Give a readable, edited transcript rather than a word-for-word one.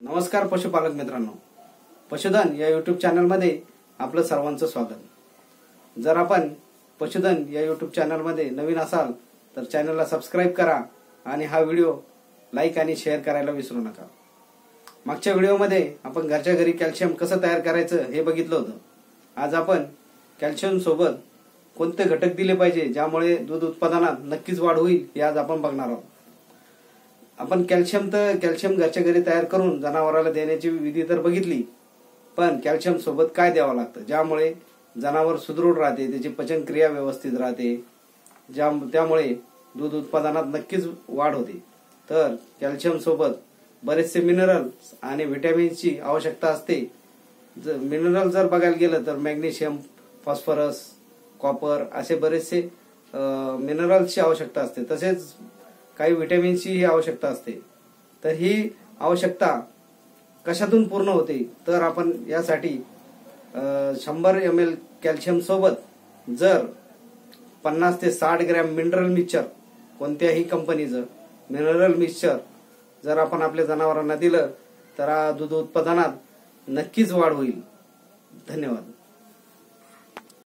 नमस्कार पशुपालक मित्रांनो, पशुधन या यूट्यूब चॅनलमध्ये आपलं सर्वांचं स्वागत। जर आपण पशुधन या यूट्यूब चॅनलमध्ये नवीन असाल तर चॅनलला सबस्क्राइब करा आणि हा व्हिडिओ लाईक आणि शेअर करायला विसरू नका। मागच्या व्हिडिओमध्ये आपण घरच्या घरी कॅल्शियम कसं तयार करायचं हे बघितलं होतं। आज आपण कॅल्शियम सोबत कोणते घटक दिले पाहिजे ज्यामुळे दूध उत्पादनात नक्कीच वाढ होईल हे आज आपण बघणार आहोत। आपण कॅल्शियम घरच्या घरी तयार करून जनावराला देण्याची विधी तर बघितली, पण कॅल्शियम सोबत काय द्यावं लागतं ज्यामुळे जनावर सुदृढ राहते, त्याची पचनक्रिया व्यवस्थित राहते, त्यामुळे दूध उत्पादनात नक्कीच वाढ होते। तर कॅल्शियम सोबत बरेचसे मिनरल्स आणि व्हिटॅमिन्सची आवश्यकता असते। मिनरल जर बघायला गेलं तर मॅग्नेशियम, फॉस्फरस, कॉपर असे बरेचसे मिनरल्सची आवश्यकता असते। तसेच काही व्हिटॅमिन्सची आवश्यकता असते। तर ही आवश्यकता कशातून पूर्ण होते तर आपण यासाठी 100 ml कॅल्शियम सोबत जर 50 ते 60 ग्रॅम मिनरल मिक्सचर, कोणत्याही कंपनीचं मिनरल मिक्सचर जर आपण आपल्या जनावरांना दिलं तर दूध उत्पादनात नक्कीच वाढ होईल। धन्यवाद।